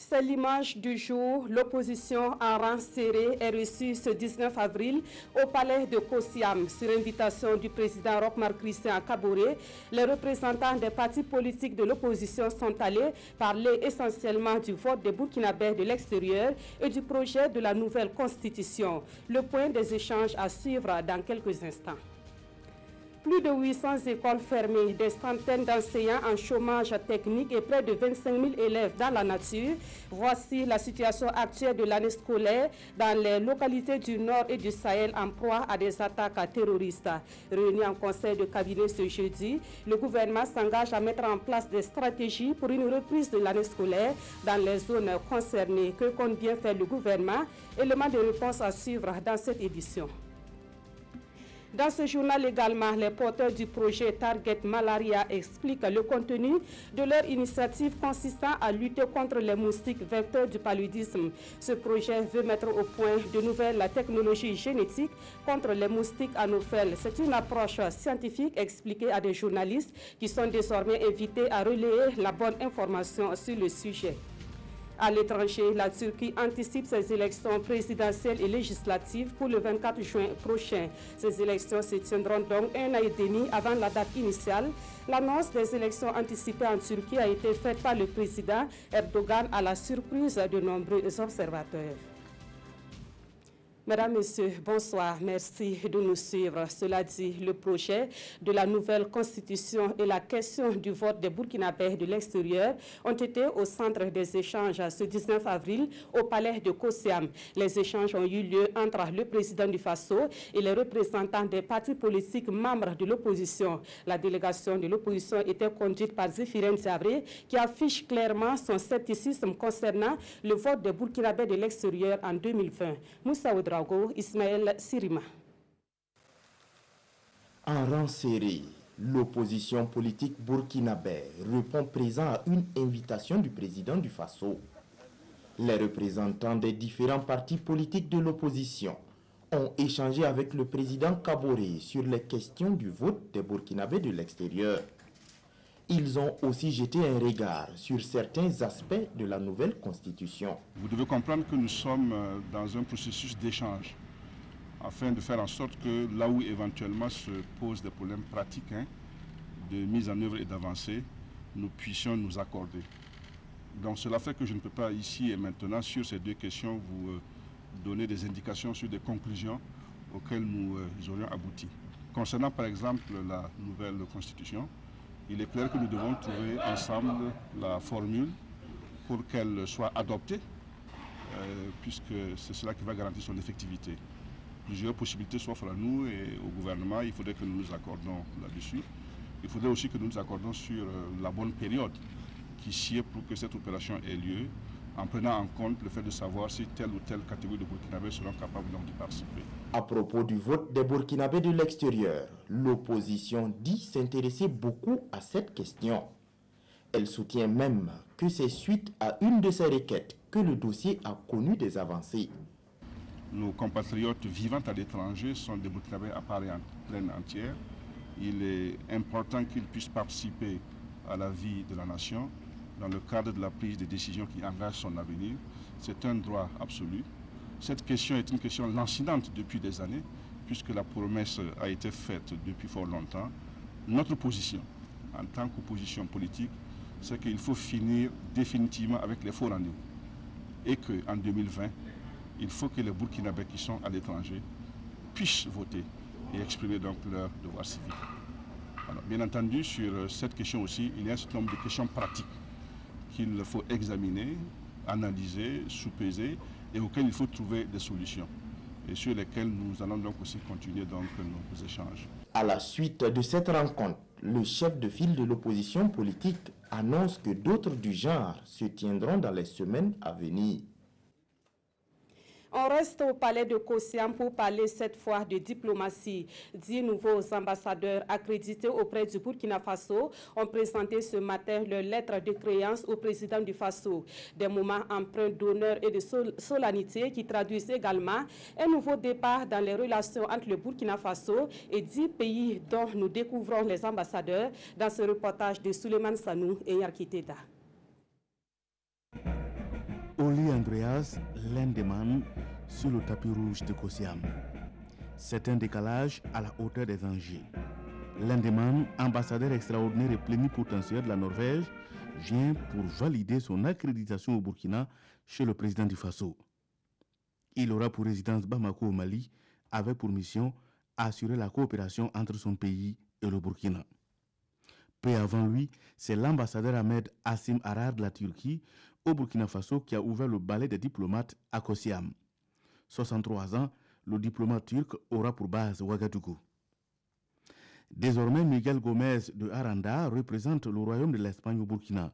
C'est l'image du jour. L'opposition en rang serré est reçue ce 19 avril au palais de Kosiam. Sur invitation du président Roch-Marc Christian Kaboré, les représentants des partis politiques de l'opposition sont allés parler essentiellement du vote des Burkinabés de l'extérieur et du projet de la nouvelle constitution. Le point des échanges à suivre dans quelques instants. Plus de 800 écoles fermées, des centaines d'enseignants en chômage technique et près de 25 000 élèves dans la nature. Voici la situation actuelle de l'année scolaire dans les localités du Nord et du Sahel en proie à des attaques terroristes. Réunis en conseil de cabinet ce jeudi, le gouvernement s'engage à mettre en place des stratégies pour une reprise de l'année scolaire dans les zones concernées. Que compte bien faire le gouvernement? Élément de réponse à suivre dans cette édition. Dans ce journal également, les porteurs du projet Target Malaria expliquent le contenu de leur initiative consistant à lutter contre les moustiques vecteurs du paludisme. Ce projet veut mettre au point de nouvelles technologies génétiques contre les moustiques anopheles. C'est une approche scientifique expliquée à des journalistes qui sont désormais invités à relayer la bonne information sur le sujet. À l'étranger, la Turquie anticipe ses élections présidentielles et législatives pour le 24 juin prochain. Ces élections se tiendront donc un an et demi avant la date initiale. L'annonce des élections anticipées en Turquie a été faite par le président Erdogan à la surprise de nombreux observateurs. Mesdames, Messieurs, bonsoir. Merci de nous suivre. Cela dit, le projet de la nouvelle constitution et la question du vote des Burkinabés de l'extérieur ont été au centre des échanges ce 19 avril au palais de Kosiam. Les échanges ont eu lieu entre le président du Faso et les représentants des partis politiques membres de l'opposition. La délégation de l'opposition était conduite par Zéphirine Diabré qui affiche clairement son scepticisme concernant le vote des Burkinabés de l'extérieur en 2020. Moussa Ouedraogo, Ismaël Sirima. En rang serré, l'opposition politique burkinabé répond présent à une invitation du président du Faso. Les représentants des différents partis politiques de l'opposition ont échangé avec le président Kaboré sur les questions du vote des Burkinabés de l'extérieur. Ils ont aussi jeté un regard sur certains aspects de la nouvelle constitution. Vous devez comprendre que nous sommes dans un processus d'échange afin de faire en sorte que là où éventuellement se posent des problèmes pratiques de mise en œuvre et d'avancée, nous puissions nous accorder. Donc cela fait que je ne peux pas ici et maintenant sur ces deux questions vous donner des indications sur des conclusions auxquelles nous aurions abouti. Concernant par exemple la nouvelle constitution, il est clair que nous devons trouver ensemble la formule pour qu'elle soit adoptée, puisque c'est cela qui va garantir son effectivité. Plusieurs possibilités s'offrent à nous et au gouvernement. Il faudrait que nous nous accordons là-dessus. Il faudrait aussi que nous nous accordons sur la bonne période qui sied pour que cette opération ait lieu, en prenant en compte le fait de savoir si telle ou telle catégorie de Burkinabés seront capables d'y participer. À propos du vote des Burkinabés de l'extérieur, l'opposition dit s'intéresser beaucoup à cette question. Elle soutient même que c'est suite à une de ces requêtes que le dossier a connu des avancées. Nos compatriotes vivant à l'étranger sont des Burkinabés à part pleine entière. Il est important qu'ils puissent participer à la vie de la nation dans le cadre de la prise de décisions qui engagent son avenir. C'est un droit absolu. Cette question est une question lancinante depuis des années, puisque la promesse a été faite depuis fort longtemps. Notre position, en tant qu'opposition politique, c'est qu'il faut finir définitivement avec les faux rendez-vous. Et qu'en 2020, il faut que les Burkinabés qui sont à l'étranger puissent voter et exprimer donc leur devoir civique. Alors, bien entendu, sur cette question aussi, il y a un certain nombre de questions pratiques qu'il faut examiner, analyser, sous-peser et auxquelles il faut trouver des solutions et sur lesquelles nous allons donc aussi continuer donc nos échanges. À la suite de cette rencontre, le chef de file de l'opposition politique annonce que d'autres du genre se tiendront dans les semaines à venir. On reste au palais de Kosiam pour parler cette fois de diplomatie. 10 nouveaux ambassadeurs accrédités auprès du Burkina Faso ont présenté ce matin leur lettre de créance au président du Faso. Des moments empreints d'honneur et de solennité qui traduisent également un nouveau départ dans les relations entre le Burkina Faso et 10 pays dont nous découvrons les ambassadeurs dans ce reportage de Souleymane Sanou et Yarkiteda. Oli Andreas Lindemann sur le tapis rouge de Kosiam. C'est un décalage à la hauteur des enjeux. Lindemann, ambassadeur extraordinaire et plénipotentiaire de la Norvège, vient pour valider son accréditation au Burkina chez le président du Faso. Il aura pour résidence Bamako au Mali, avec pour mission assurer la coopération entre son pays et le Burkina. Peu avant lui, c'est l'ambassadeur Ahmed Hassim Arar de la Turquie au Burkina Faso qui a ouvert le ballet des diplomates à Kosiam. 63 ans, le diplomate turc aura pour base Ouagadougou. Désormais, Miguel Gomez de Aranda représente le royaume de l'Espagne au Burkina.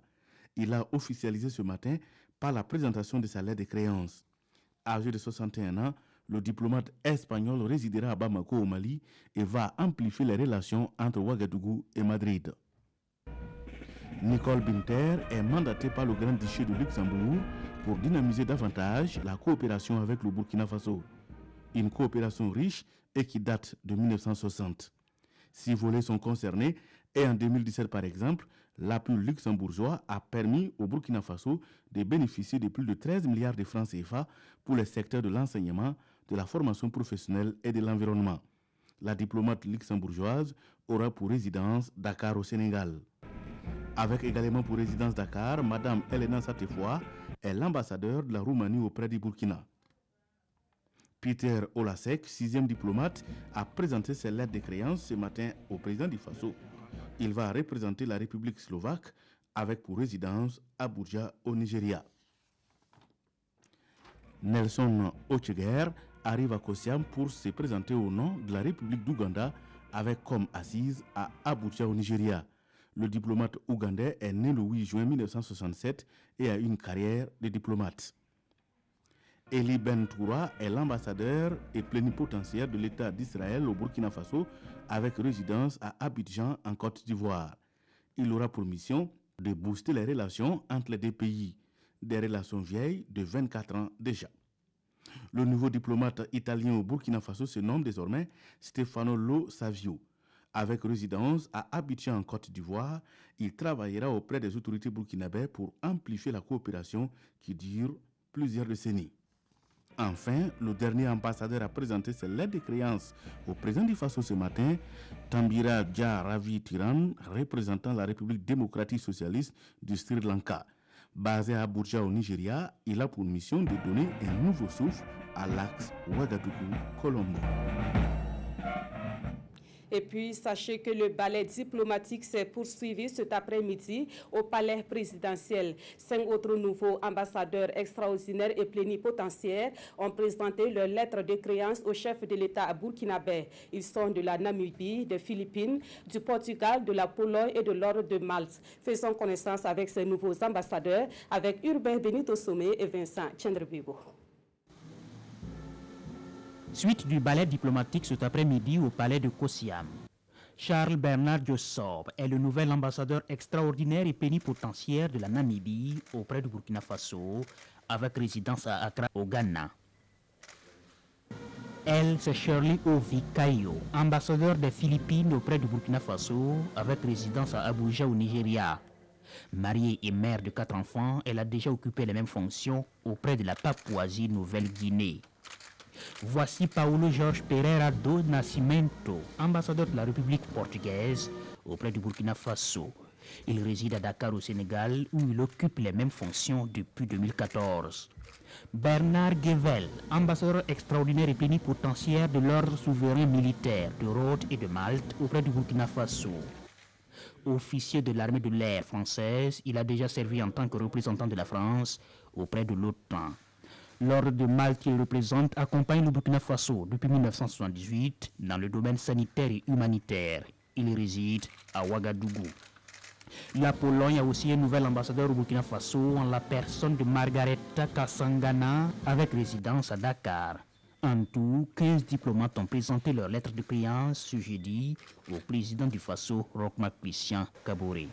Il a officialisé ce matin par la présentation de sa lettre de créance. Âgé de 61 ans, le diplomate espagnol résidera à Bamako au Mali et va amplifier les relations entre Ouagadougou et Madrid. Nicole Binter est mandatée par le Grand-Duché de Luxembourg pour dynamiser davantage la coopération avec le Burkina Faso. Une coopération riche et qui date de 1960. 6 volets sont concernés et en 2017 par exemple, l'appui luxembourgeois a permis au Burkina Faso de bénéficier de plus de 13 milliards de francs CFA pour les secteurs de l'enseignement, de la formation professionnelle et de l'environnement. La diplomate luxembourgeoise aura pour résidence Dakar au Sénégal. Avec également pour résidence Dakar, Madame Elena Satefoa est l'ambassadeur de la Roumanie auprès du Burkina. Peter Olasek, 6e diplomate, a présenté ses lettres de créance ce matin au président du Faso. Il va représenter la République slovaque avec pour résidence Abuja au Nigeria. Nelson Ocheguer arrive à Kosiam pour se présenter au nom de la République d'Ouganda avec comme assise à Abuja au Nigeria. Le diplomate ougandais est né le 8 juin 1967 et a une carrière de diplomate. Eli Ben Toura est l'ambassadeur et plénipotentiaire de l'État d'Israël au Burkina Faso avec résidence à Abidjan en Côte d'Ivoire. Il aura pour mission de booster les relations entre les deux pays, des relations vieilles de 24 ans déjà. Le nouveau diplomate italien au Burkina Faso se nomme désormais Stefano Lo Savio. Avec résidence à Abidjan en Côte d'Ivoire, il travaillera auprès des autorités burkinabées pour amplifier la coopération qui dure plusieurs décennies. Enfin, le dernier ambassadeur a présenté ses lettres de créance au président du Faso ce matin, Tambira Dia Ravi Tiran, représentant la République démocratique socialiste du Sri Lanka. Basé à Abuja au Nigeria, il a pour mission de donner un nouveau souffle à l'axe Ouagadougou-Colombo. Et puis, sachez que le ballet diplomatique s'est poursuivi cet après-midi au palais présidentiel. 5 autres nouveaux ambassadeurs extraordinaires et plénipotentiaires ont présenté leur lettre de créance au chef de l'État burkinabé. Ils sont de la Namibie, des Philippines, du Portugal, de la Pologne et de l'Ordre de Malte. Faisons connaissance avec ces nouveaux ambassadeurs, avec Urbain Benito Somé et Vincent Tchendrebibo. Suite du ballet diplomatique cet après-midi au palais de Kosiam. Charles Bernard Diosorbe est le nouvel ambassadeur extraordinaire et plénipotentiaire de la Namibie auprès du Burkina Faso, avec résidence à Accra au Ghana. Elle, c'est Shirley Ovi Kayo, ambassadeur des Philippines auprès du Burkina Faso, avec résidence à Abuja au Nigeria. Mariée et mère de 4 enfants, elle a déjà occupé les mêmes fonctions auprès de la Papouasie-Nouvelle-Guinée. Voici Paulo Jorge Pereira do Nascimento, ambassadeur de la République portugaise auprès du Burkina Faso. Il réside à Dakar au Sénégal où il occupe les mêmes fonctions depuis 2014. Bernard Gevel, ambassadeur extraordinaire et plénipotentiaire de l'ordre souverain militaire de Rhodes et de Malte auprès du Burkina Faso. Officier de l'armée de l'air française, il a déjà servi en tant que représentant de la France auprès de l'OTAN. L'ordre de Malte qu'il représente accompagne le Burkina Faso depuis 1978 dans le domaine sanitaire et humanitaire. Il réside à Ouagadougou. La Pologne a aussi un nouvel ambassadeur au Burkina Faso en la personne de Margareta Kasangana avec résidence à Dakar. En tout, 15 diplomates ont présenté leur lettre de créance ce jeudi au président du Faso, Roch Marc Christian Kaboré.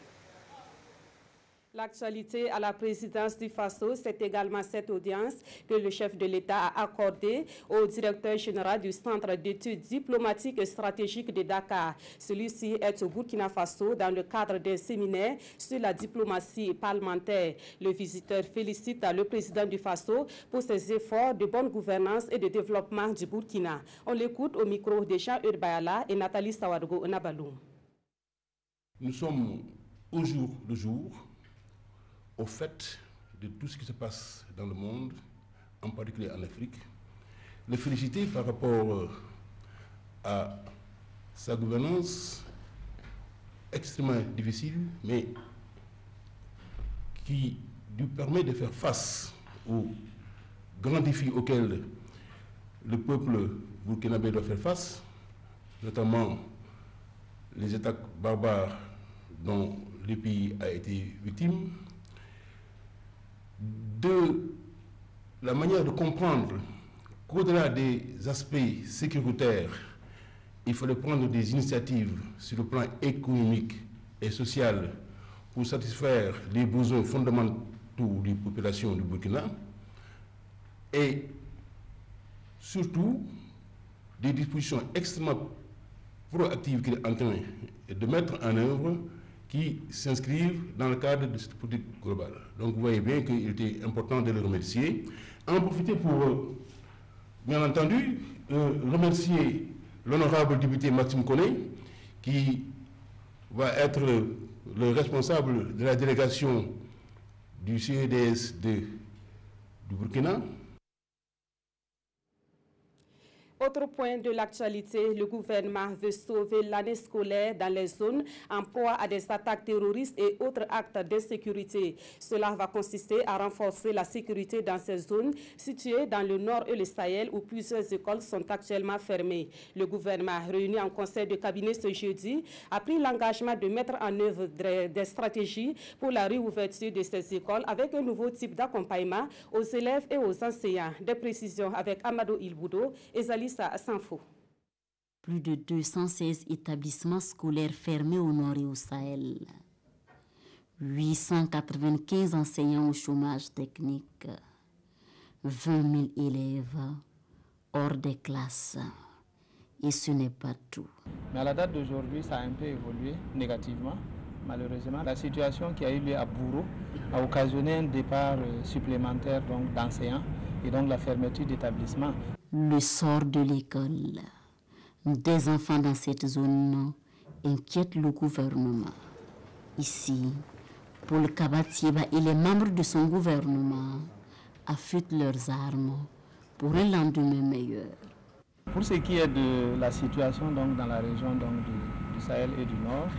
L'actualité à la présidence du Faso, c'est également cette audience que le chef de l'État a accordée au directeur général du Centre d'études diplomatiques et stratégiques de Dakar. Celui-ci est au Burkina Faso dans le cadre d'un séminaire sur la diplomatie parlementaire. Le visiteur félicite le président du Faso pour ses efforts de bonne gouvernance et de développement du Burkina. On l'écoute au micro de Jean-Eudes Bayala et Nathalie Sawadgo Nabalou. Nous sommes au jour le jour au fait de tout ce qui se passe dans le monde, en particulier en Afrique, le féliciter par rapport à sa gouvernance extrêmement difficile, mais qui lui permet de faire face aux grands défis auxquels le peuple burkinabé doit faire face, notamment les attaques barbares dont le pays a été victime, de la manière de comprendre qu'au-delà des aspects sécuritaires, il fallait prendre des initiatives sur le plan économique et social pour satisfaire les besoins fondamentaux des populations du Burkina et surtout des dispositions extrêmement proactives qu'il est en train de mettre en œuvre qui s'inscrivent dans le cadre de cette politique globale. Donc vous voyez bien qu'il était important de le remercier. En profiter pour, bien entendu, remercier l'honorable député Maxime Koné, qui va être le responsable de la délégation du CEDS du Burkina. Autre point de l'actualité, le gouvernement veut sauver l'année scolaire dans les zones en proie à des attaques terroristes et autres actes d'insécurité. Cela va consister à renforcer la sécurité dans ces zones situées dans le nord et le Sahel où plusieurs écoles sont actuellement fermées. Le gouvernement, réuni en conseil de cabinet ce jeudi, a pris l'engagement de mettre en œuvre des stratégies pour la réouverture de ces écoles avec un nouveau type d'accompagnement aux élèves et aux enseignants. Des précisions avec Amadou Ilboudo et Zali Sanfo. Plus de 216 établissements scolaires fermés au nord et au Sahel. 895 enseignants au chômage technique. 20 000 élèves hors des classes. Et ce n'est pas tout. Mais à la date d'aujourd'hui, ça a un peu évolué négativement. Malheureusement, la situation qui a eu lieu à Bourreau a occasionné un départ supplémentaire d'enseignants et donc la fermeture d'établissements. Le sort de l'école des enfants dans cette zone inquiète le gouvernement. Ici, Paul Kabatieba et les membres de son gouvernement affûtent leurs armes pour un lendemain meilleur. Pour ce qui est de la situation dans la région du Sahel et du Nord,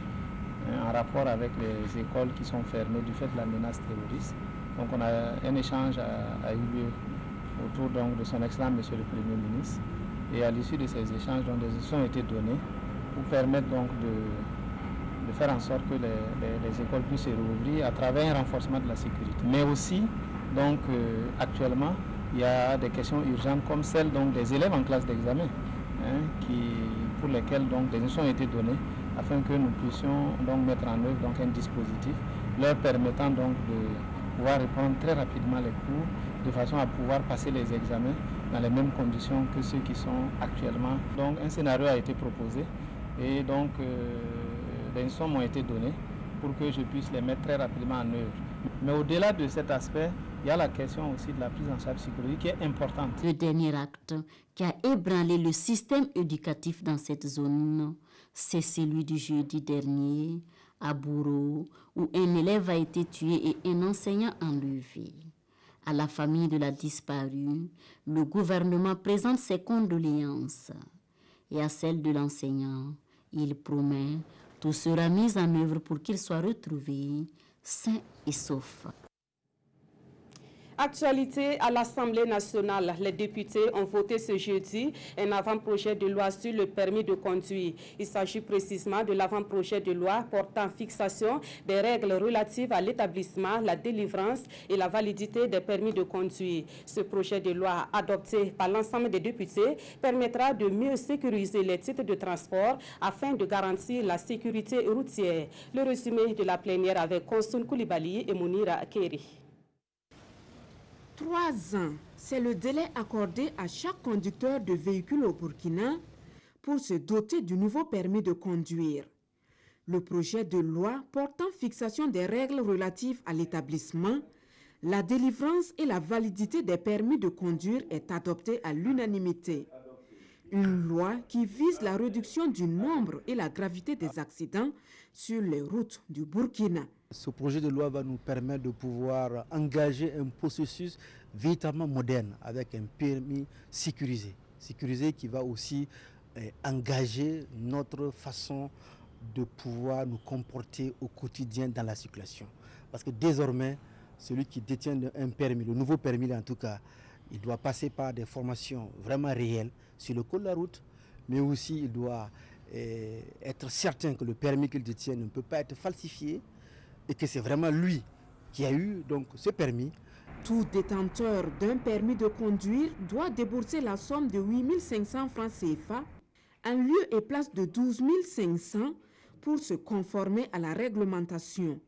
en rapport avec les écoles qui sont fermées du fait de la menace terroriste, donc on a un échange a eu lieu autour de son excellence Monsieur le Premier ministre. Et à l'issue de ces échanges, des instructions ont été données pour permettre de faire en sorte que les écoles puissent se rouvrir à travers un renforcement de la sécurité. Mais aussi, actuellement, il y a des questions urgentes comme celle des élèves en classe d'examen, pour lesquels des instructions ont été données afin que nous puissions mettre en œuvre un dispositif leur permettant de pouvoir répondre très rapidement les cours de façon à pouvoir passer les examens dans les mêmes conditions que ceux qui sont actuellement. Donc un scénario a été proposé et des instructions m'ont été données pour que je puisse les mettre très rapidement en œuvre. Mais au-delà de cet aspect, il y a la question aussi de la prise en charge psychologique qui est importante. Le dernier acte qui a ébranlé le système éducatif dans cette zone, c'est celui du jeudi dernier à Bourreau, où un élève a été tué et un enseignant enlevé. À la famille de la disparue, le gouvernement présente ses condoléances. Et à celle de l'enseignant, il promet tout sera mis en œuvre pour qu'il soit retrouvé sain et sauf. Actualité à l'Assemblée nationale. Les députés ont voté ce jeudi un avant-projet de loi sur le permis de conduire. Il s'agit précisément de l'avant-projet de loi portant fixation des règles relatives à l'établissement, la délivrance et la validité des permis de conduire. Ce projet de loi adopté par l'ensemble des députés permettra de mieux sécuriser les titres de transport afin de garantir la sécurité routière. Le résumé de la plénière avec Konsun Koulibaly et Mounira Keri. 3 ans, c'est le délai accordé à chaque conducteur de véhicule au Burkina pour se doter du nouveau permis de conduire. Le projet de loi portant fixation des règles relatives à l'établissement, la délivrance et la validité des permis de conduire est adopté à l'unanimité. Une loi qui vise la réduction du nombre et la gravité des accidents sur les routes du Burkina. Ce projet de loi va nous permettre de pouvoir engager un processus véritablement moderne avec un permis sécurisé. Sécurisé qui va aussi engager notre façon de pouvoir nous comporter au quotidien dans la circulation. Parce que désormais, celui qui détient un permis, le nouveau permis en tout cas, il doit passer par des formations vraiment réelles sur le code de la route, mais aussi il doit être certain que le permis qu'il détient ne peut pas être falsifié et que c'est vraiment lui qui a eu donc ce permis. Tout détenteur d'un permis de conduire doit débourser la somme de 8 500 francs CFA en lieu et place de 12 500 pour se conformer à la réglementation.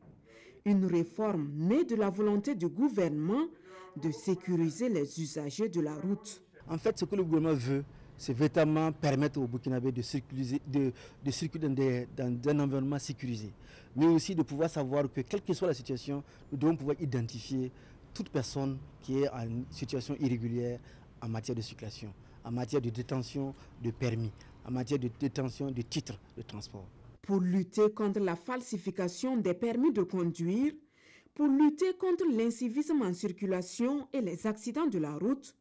Une réforme née de la volonté du gouvernement de sécuriser les usagers de la route. En fait, ce que le gouvernement veut, c'est véritablement permettre aux Burkinabés de circuler dans un environnement sécurisé, mais aussi de pouvoir savoir que, quelle que soit la situation, nous devons pouvoir identifier toute personne qui est en situation irrégulière en matière de circulation, en matière de détention de permis, en matière de détention de titres de transport. Pour lutter contre la falsification des permis de conduire, pour lutter contre l'incivisme en circulation et les accidents de la route,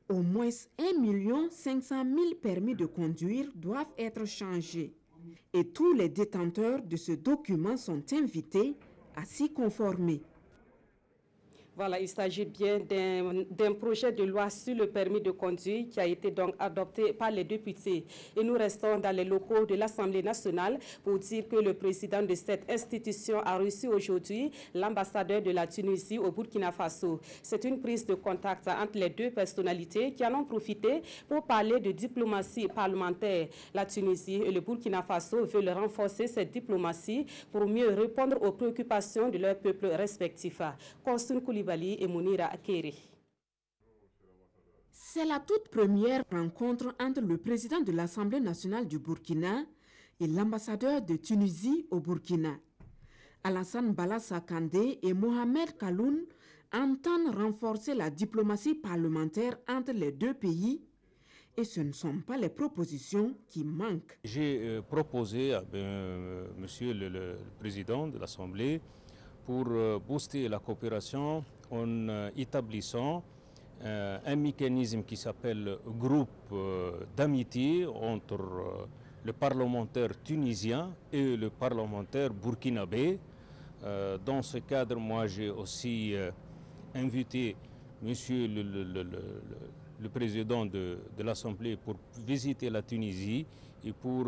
au moins 1 500 000 permis de conduire doivent être changés. Et tous les détenteurs de ce document sont invités à s'y conformer. Voilà, il s'agit bien d'un projet de loi sur le permis de conduire qui a été donc adopté par les députés. Et nous restons dans les locaux de l'Assemblée nationale pour dire que le président de cette institution a reçu aujourd'hui l'ambassadeur de la Tunisie au Burkina Faso. C'est une prise de contact entre les deux personnalités qui en ont profité pour parler de diplomatie parlementaire. La Tunisie et le Burkina Faso veulent renforcer cette diplomatie pour mieux répondre aux préoccupations de leurs peuples respectifs. Konsun Koulibaly et Mounira Akeri. C'est la toute première rencontre entre le président de l'Assemblée nationale du Burkina et l'ambassadeur de Tunisie au Burkina. Alassane Ballassa Kandé et Mohamed Kaloun entendent renforcer la diplomatie parlementaire entre les deux pays et ce ne sont pas les propositions qui manquent. J'ai proposé à monsieur le président de l'Assemblée pour booster la coopération en établissant un mécanisme qui s'appelle groupe d'amitié entre le parlementaire tunisien et le parlementaire burkinabé. Dans ce cadre, moi j'ai aussi invité monsieur le président de l'Assemblée pour visiter la Tunisie et pour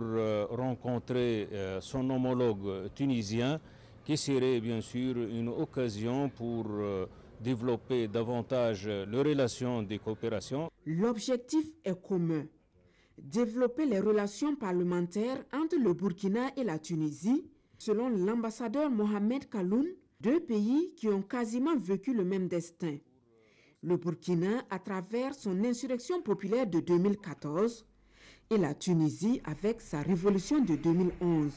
rencontrer son homologue tunisien, qui serait bien sûr une occasion pour développer davantage les relations de coopération. L'objectif est commun, développer les relations parlementaires entre le Burkina et la Tunisie. Selon l'ambassadeur Mohamed Kaloun, deux pays qui ont quasiment vécu le même destin. Le Burkina à travers son insurrection populaire de 2014 et la Tunisie avec sa révolution de 2011.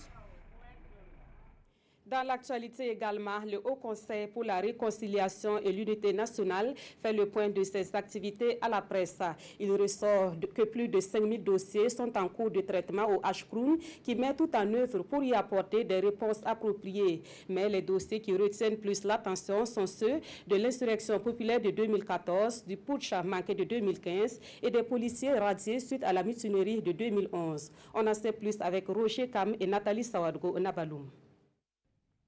Dans l'actualité également, le Haut Conseil pour la réconciliation et l'unité nationale fait le point de ses activités à la presse. Il ressort que plus de 5000 dossiers sont en cours de traitement au Ashkroun qui met tout en œuvre pour y apporter des réponses appropriées. Mais les dossiers qui retiennent plus l'attention sont ceux de l'insurrection populaire de 2014, du putsch manqué de 2015 et des policiers radiés suite à la mutinerie de 2011. On en sait plus avec Roger Kam et Nathalie Sawadgo Nabaloum.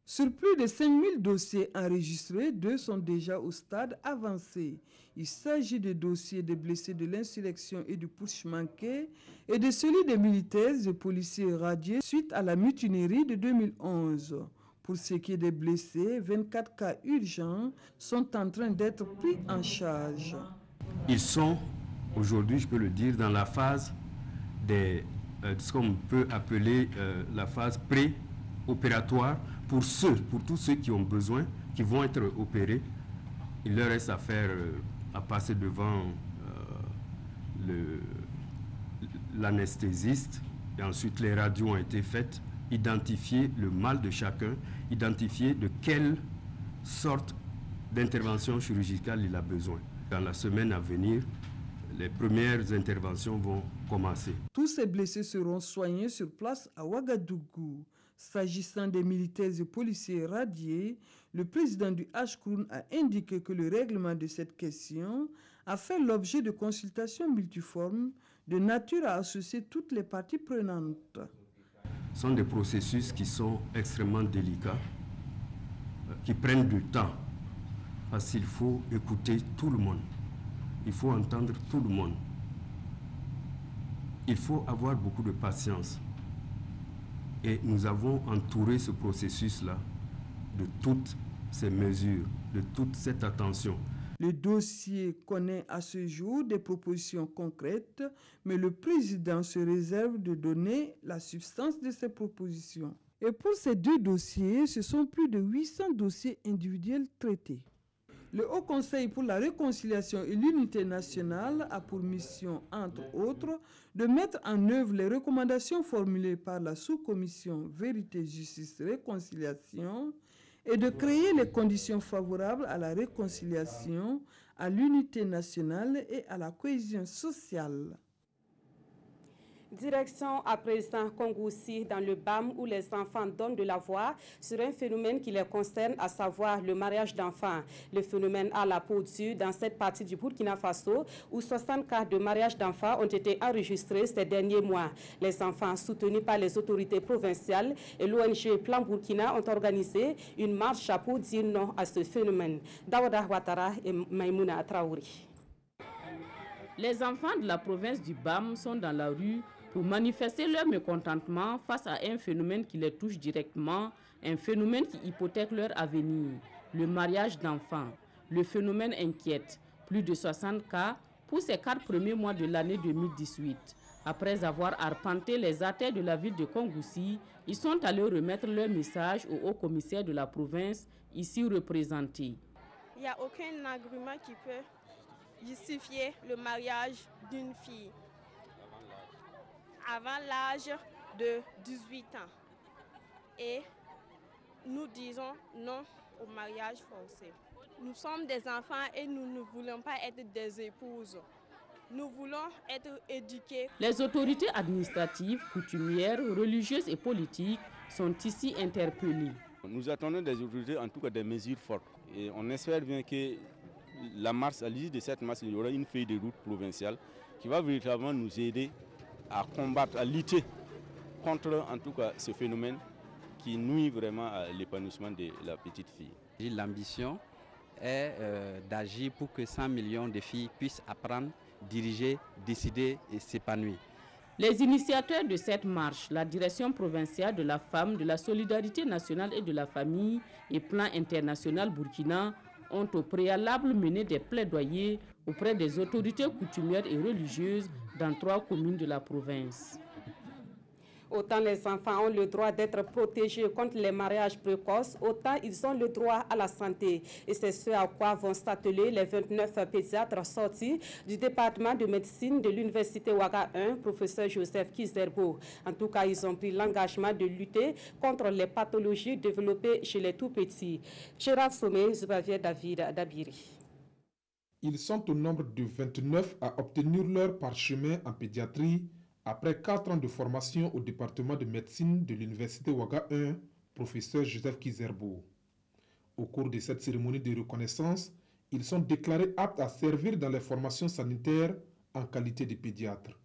Sur plus de 5000 dossiers enregistrés, 2 sont déjà au stade avancé. Il s'agit des dossiers des blessés de l'insurrection et du putsch manqué et de celui des militaires et policiers radiés suite à la mutinerie de 2011. Pour ce qui est des blessés, 24 cas urgents sont en train d'être pris en charge. Ils sont aujourd'hui, je peux le dire, dans la phase de ce qu'on peut appeler la phase pré-opératoire pour tous ceux qui ont besoin, qui vont être opérés. Il leur reste à faire, à passer devant l'anesthésiste et ensuite les radios ont été faites, identifier le mal de chacun, identifier de quelle sorte d'intervention chirurgicale il a besoin. Dans la semaine à venir, les premières interventions vont commencer. Tous ces blessés seront soignés sur place à Ouagadougou. S'agissant des militaires et policiers radiés, le président du HCROUN a indiqué que le règlement de cette question a fait l'objet de consultations multiformes de nature à associer toutes les parties prenantes. Ce sont des processus qui sont extrêmement délicats, qui prennent du temps, parce qu'il faut écouter tout le monde. Il faut entendre tout le monde. Il faut avoir beaucoup de patience. Et nous avons entouré ce processus-là de toutes ces mesures, de toute cette attention. Le dossier connaît à ce jour des propositions concrètes, mais le président se réserve de donner la substance de ces propositions. Et pour ces 2 dossiers, ce sont plus de 800 dossiers individuels traités. Le Haut Conseil pour la réconciliation et l'unité nationale a pour mission, entre autres, de mettre en œuvre les recommandations formulées par la sous-commission Vérité, Justice, Réconciliation et de créer les conditions favorables à la réconciliation, à l'unité nationale et à la cohésion sociale. Direction à présent Kongoussi dans le BAM où les enfants donnent de la voix sur un phénomène qui les concerne, à savoir le mariage d'enfants. Le phénomène a la peau dure dans cette partie du Burkina Faso où 60 cas de mariage d'enfants ont été enregistrés ces derniers mois. Les enfants soutenus par les autorités provinciales et l'ONG Plan Burkina ont organisé une marche pour dire non à ce phénomène. Dawada Ouattara et Maïmouna Traouri. Les enfants de la province du BAM sont dans la rue pour manifester leur mécontentement face à un phénomène qui les touche directement, un phénomène qui hypothèque leur avenir, le mariage d'enfants. Le phénomène inquiète. Plus de 60 cas pour ces 4 premiers mois de l'année 2018. Après avoir arpenté les artères de la ville de Kongoussi, ils sont allés remettre leur message au haut-commissaire de la province, ici représenté. Il n'y a aucun argument qui peut justifier le mariage d'une fille avant l'âge de 18 ans. Et nous disons non au mariage forcé. Nous sommes des enfants et nous ne voulons pas être des épouses. Nous voulons être éduqués. Les autorités administratives, coutumières, religieuses et politiques sont ici interpellées. Nous attendons des autorités, en tout cas des mesures fortes. Et on espère bien que la marche, à l'issue de cette marche, il y aura une feuille de route provinciale qui va véritablement nous aider à combattre, à lutter contre en tout cas ce phénomène qui nuit vraiment à l'épanouissement de la petite fille. L'ambition est d'agir pour que 100 millions de filles puissent apprendre, diriger, décider et s'épanouir. Les initiateurs de cette marche, la Direction provinciale de la femme, de la solidarité nationale et de la famille et Plan international Burkina ont au préalable mené des plaidoyers auprès des autorités coutumières et religieuses dans 3 communes de la province. Autant les enfants ont le droit d'être protégés contre les mariages précoces, autant ils ont le droit à la santé. Et c'est ce à quoi vont s'atteler les 29 pédiatres sortis du département de médecine de l'université Ouaga 1, professeur Joseph Kizerbo. En tout cas, ils ont pris l'engagement de lutter contre les pathologies développées chez les tout-petits. Gérard Sommet, Zubavier David Dabiri. Ils sont au nombre de 29 à obtenir leur parchemin en pédiatrie après 4 ans de formation au département de médecine de l'université Ouaga 1, professeur Joseph Kizerbo. Au cours de cette cérémonie de reconnaissance, ils sont déclarés aptes à servir dans les formations sanitaires en qualité de pédiatre.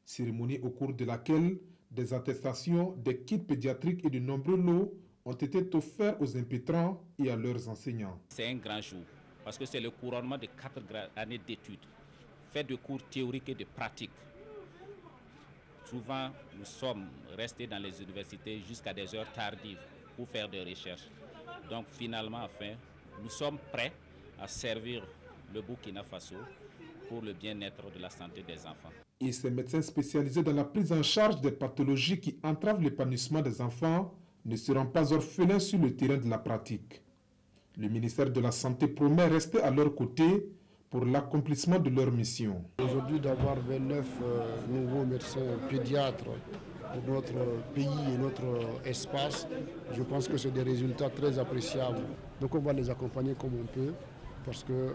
Cérémonie au cours de laquelle des attestations, des kits pédiatriques et de nombreux lots ont été offerts aux impétrants et à leurs enseignants. C'est un grand jour parce que c'est le couronnement de 4 années d'études, fait de cours théoriques et de pratiques. Souvent, nous sommes restés dans les universités jusqu'à des heures tardives pour faire des recherches. Donc finalement, enfin, nous sommes prêts à servir le Burkina Faso pour le bien-être de la santé des enfants. Et ces médecins spécialisés dans la prise en charge des pathologies qui entravent l'épanouissement des enfants ne seront pas orphelins sur le terrain de la pratique. Le ministère de la Santé promet rester à leur côté pour l'accomplissement de leur mission. Aujourd'hui, d'avoir 29 nouveaux médecins pédiatres pour notre pays et notre espace, je pense que c'est des résultats très appréciables. Donc on va les accompagner comme on peut, parce que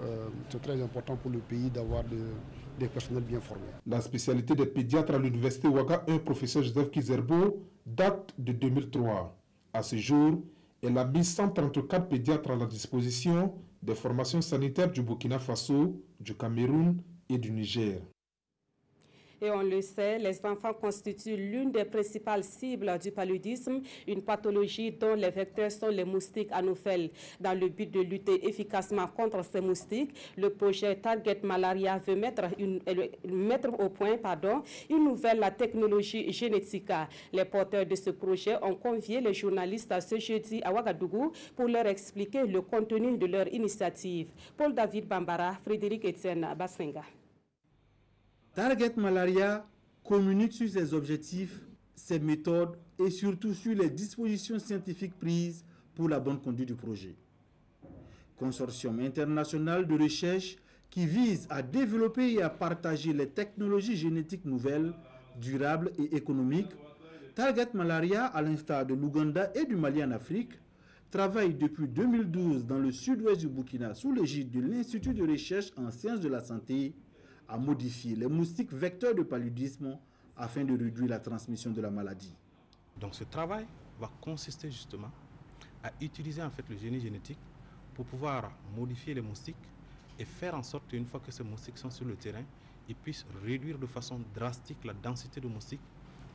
c'est très important pour le pays d'avoir des personnels bien formés. La spécialité des pédiatres à l'université Ouaga 1, professeur Joseph Kizerbo, date de 2003. À ce jour, elle a mis 134 pédiatres à la disposition des formations sanitaires du Burkina Faso, du Cameroun et du Niger. Et on le sait, les enfants constituent l'une des principales cibles du paludisme, une pathologie dont les vecteurs sont les moustiques anopheles. Dans le but de lutter efficacement contre ces moustiques, le projet Target Malaria veut mettre au point une nouvelle technologie génétique. Les porteurs de ce projet ont convié les journalistes ce jeudi à Ouagadougou pour leur expliquer le contenu de leur initiative. Paul David Bambara, Frédéric Etienne Bassenga. Target Malaria communique sur ses objectifs, ses méthodes et surtout sur les dispositions scientifiques prises pour la bonne conduite du projet. Consortium international de recherche qui vise à développer et à partager les technologies génétiques nouvelles, durables et économiques, Target Malaria, à l'instar de l'Ouganda et du Mali en Afrique, travaille depuis 2012 dans le sud-ouest du Burkina sous l'égide de l'Institut de recherche en sciences de la santé à modifier les moustiques vecteurs de paludisme afin de réduire la transmission de la maladie. Donc ce travail va consister justement à utiliser en fait le génie génétique pour pouvoir modifier les moustiques et faire en sorte qu'une fois que ces moustiques sont sur le terrain, ils puissent réduire de façon drastique la densité de moustiques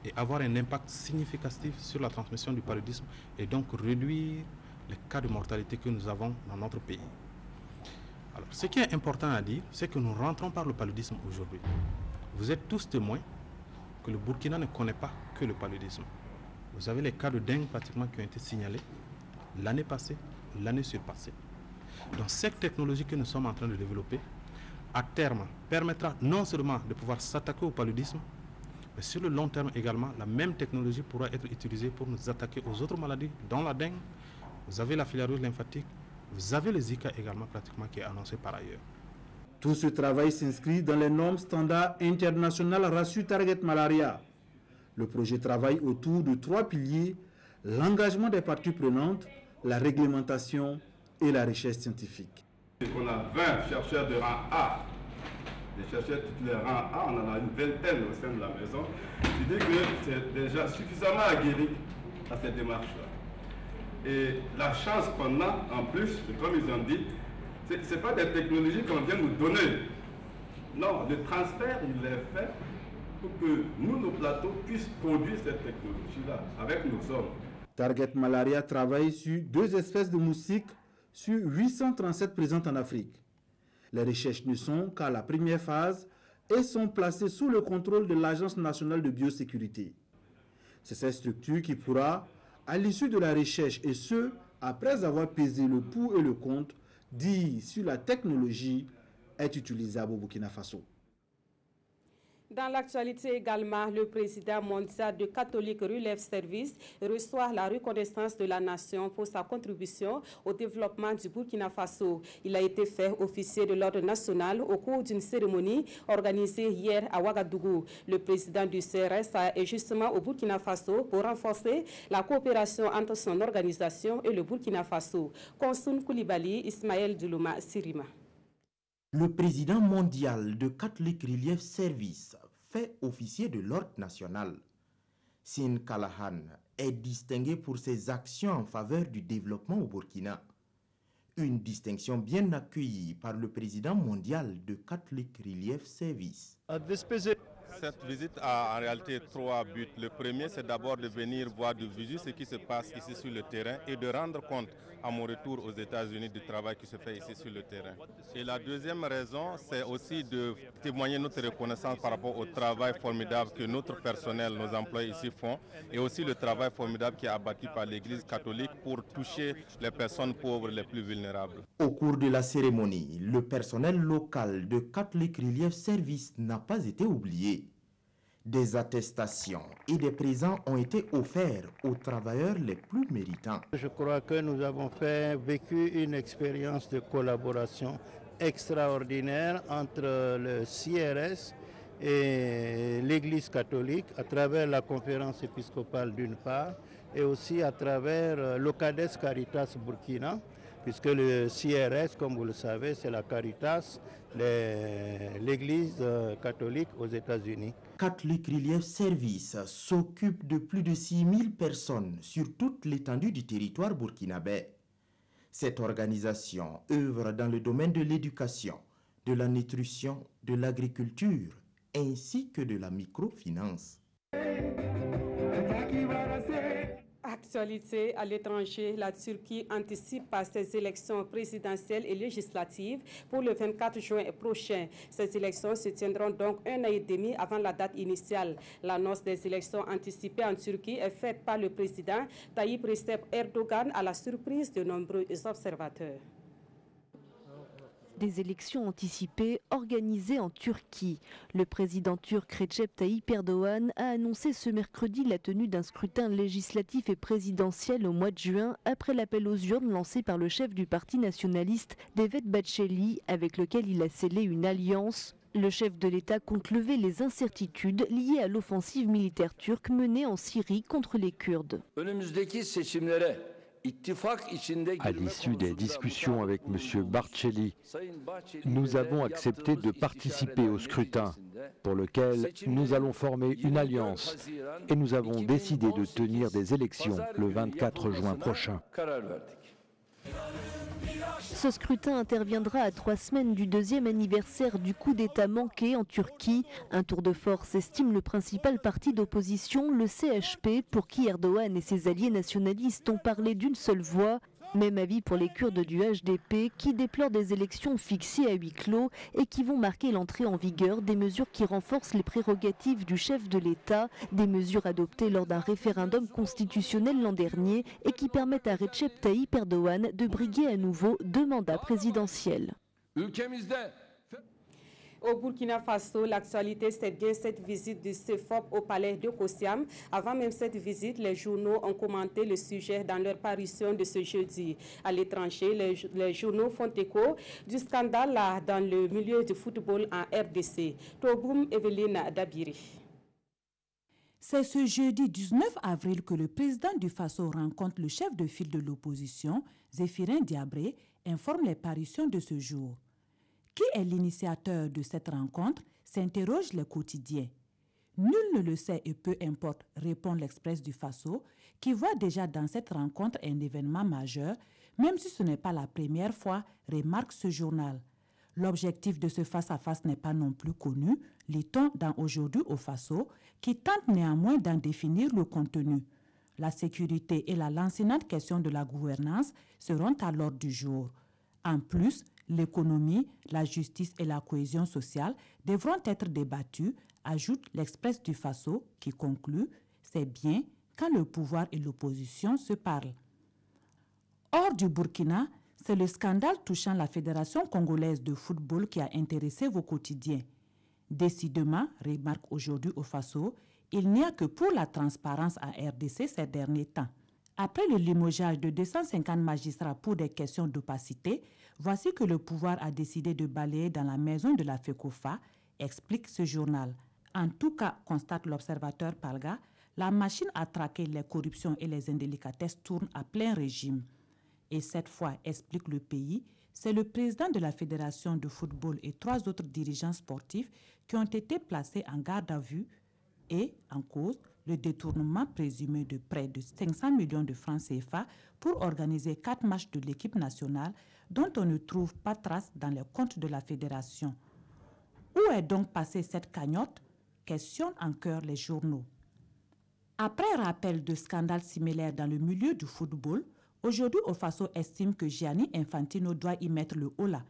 et avoir un impact significatif sur la transmission du paludisme et donc réduire les cas de mortalité que nous avons dans notre pays. Alors, ce qui est important à dire, c'est que nous rentrons par le paludisme aujourd'hui. Vous êtes tous témoins que le Burkina ne connaît pas que le paludisme. Vous avez les cas de dengue pratiquement qui ont été signalés l'année passée, l'année surpassée. Donc cette technologie que nous sommes en train de développer, à terme, permettra non seulement de pouvoir s'attaquer au paludisme, mais sur le long terme également, la même technologie pourra être utilisée pour nous attaquer aux autres maladies, dont la dengue. Vous avez la filariose lymphatique, vous avez le Zika également pratiquement qui est annoncé par ailleurs. Tout ce travail s'inscrit dans les normes standards internationales reçues Target Malaria. Le projet travaille autour de 3 piliers, l'engagement des parties prenantes, la réglementation et la recherche scientifique. On a 20 chercheurs de rang A. Les chercheurs titulaires rang A, on en a une vingtaine au sein de la maison. Je dis que c'est déjà suffisamment aguerri à cette démarche-là. Et la chance qu'on a, en plus, comme ils ont dit, ce n'est pas des technologies qu'on vient nous donner. Non, le transfert, il est fait pour que nous, nos plateaux, puissent produire cette technologie-là avec nos hommes. Target Malaria travaille sur 2 espèces de moustiques sur 837 présentes en Afrique. Les recherches ne sont qu'à la première phase et sont placées sous le contrôle de l'Agence nationale de biosécurité. C'est cette structure qui pourra, à l'issue de la recherche, et ce, après avoir pesé le pour et le contre, dire si la technologie est utilisable au Burkina Faso. Dans l'actualité également, le président mondial de Catholic Relief Service reçoit la reconnaissance de la nation pour sa contribution au développement du Burkina Faso. Il a été fait officier de l'ordre national au cours d'une cérémonie organisée hier à Ouagadougou. Le président du CRS est justement au Burkina Faso pour renforcer la coopération entre son organisation et le Burkina Faso. Konsoun Koulibaly, Ismaël Doulouma, Sirima. Le président mondial de Catholic Relief Service fait officier de l'ordre national. Sin Kalahan est distingué pour ses actions en faveur du développement au Burkina. Une distinction bien accueillie par le président mondial de Catholic Relief Service. Cette visite a en réalité 3 buts. Le premier, c'est d'abord de venir voir de visu ce qui se passe ici sur le terrain et de rendre compte à mon retour aux États-Unis du travail qui se fait ici sur le terrain. Et la deuxième raison, c'est aussi de témoigner notre reconnaissance par rapport au travail formidable que notre personnel, nos employés ici font, et aussi le travail formidable qui est abattu par l'Église catholique pour toucher les personnes pauvres les plus vulnérables. Au cours de la cérémonie, le personnel local de Catholic Relief Service n'a pas été oublié. Des attestations et des présents ont été offerts aux travailleurs les plus méritants. Je crois que nous avons vécu une expérience de collaboration extraordinaire entre le CRS et l'Église catholique à travers la conférence épiscopale d'une part et aussi à travers l'Ocades Caritas Burkina, puisque le CRS, comme vous le savez, c'est la Caritas, l'Église catholique aux États-Unis. Catholic Relief Service s'occupe de plus de 6000 personnes sur toute l'étendue du territoire burkinabé. Cette organisation œuvre dans le domaine de l'éducation, de la nutrition, de l'agriculture, ainsi que de la microfinance. Actualité à l'étranger, la Turquie anticipe ses élections présidentielles et législatives pour le 24 juin prochain. Ces élections se tiendront donc 1 an et demi avant la date initiale. L'annonce des élections anticipées en Turquie est faite par le président Tayyip Recep Erdogan à la surprise de nombreux observateurs. Des élections anticipées organisées en Turquie. Le président turc Recep Tayyip Erdogan a annoncé ce mercredi la tenue d'un scrutin législatif et présidentiel au mois de juin après l'appel aux urnes lancé par le chef du parti nationaliste Devlet Bahçeli avec lequel il a scellé une alliance. Le chef de l'État compte lever les incertitudes liées à l'offensive militaire turque menée en Syrie contre les Kurdes. À l'issue des discussions avec M. Bahçeli, nous avons accepté de participer au scrutin pour lequel nous allons former une alliance et nous avons décidé de tenir des élections le 24 juin prochain. Ce scrutin interviendra à 3 semaines du 2e anniversaire du coup d'État manqué en Turquie. Un tour de force estime le principal parti d'opposition, le CHP, pour qui Erdogan et ses alliés nationalistes ont parlé d'une seule voix. Même avis pour les Kurdes du HDP qui déplorent des élections fixées à huis clos et qui vont marquer l'entrée en vigueur des mesures qui renforcent les prérogatives du chef de l'État, des mesures adoptées lors d'un référendum constitutionnel l'an dernier et qui permettent à Recep Tayyip Erdogan de briguer à nouveau 2 mandats présidentiels. Au Burkina Faso, l'actualité, c'est bien cette visite du CEFOP au palais de Kosiam. Avant même cette visite, les journaux ont commenté le sujet dans leur parution de ce jeudi. À l'étranger, les journaux font écho du scandale dans le milieu du football en RDC. Toboum Evelyne Dabiri. C'est ce jeudi 19 avril que le président du Faso rencontre le chef de file de l'opposition, Zéphirin Diabré, informe les parutions de ce jour. Qui est l'initiateur de cette rencontre, s'interroge le quotidien. Nul ne le sait et peu importe, répond l'Express du Faso, qui voit déjà dans cette rencontre un événement majeur, même si ce n'est pas la première fois, remarque ce journal. L'objectif de ce face-à-face n'est pas non plus connu, lit-on dans Aujourd'hui au Faso, qui tente néanmoins d'en définir le contenu. La sécurité et la lancinante question de la gouvernance seront à l'ordre du jour. En plus, l'économie, la justice et la cohésion sociale devront être débattues, ajoute l'Express du Faso qui conclut « C'est bien quand le pouvoir et l'opposition se parlent ». Hors du Burkina, c'est le scandale touchant la Fédération congolaise de football qui a intéressé vos quotidiens. Décidément, remarque Aujourd'hui au Faso, il n'y a que pour la transparence en RDC ces derniers temps. Après le limogeage de 250 magistrats pour des questions d'opacité, voici que le pouvoir a décidé de balayer dans la maison de la FECOFA, explique ce journal. En tout cas, constate l'observateur Palga, la machine à traquer les corruptions et les indélicatesses tourne à plein régime. Et cette fois, explique le pays, c'est le président de la Fédération de football et 3 autres dirigeants sportifs qui ont été placés en garde à vue et en cause le détournement présumé de près de 500 millions de francs CFA pour organiser 4 matchs de l'équipe nationale dont on ne trouve pas trace dans les comptes de la fédération. Où est donc passée cette cagnotte? questionnent en chœur les journaux. Après rappel de scandales similaires dans le milieu du football, aujourd'hui au Faso estime que Gianni Infantino doit y mettre le holà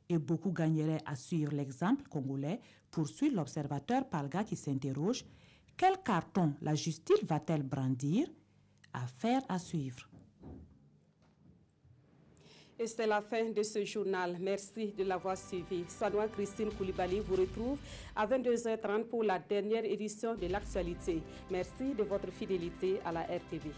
et beaucoup gagneraient à suivre l'exemple congolais, poursuit l'observateur Palga qui s'interroge. Quel carton la justice va-t-elle brandir? Affaire à suivre. Et c'est la fin de ce journal. Merci de l'avoir suivi. Sanoua Christine Koulibaly vous retrouve à 22h30 pour la dernière édition de l'actualité. Merci de votre fidélité à la RTV.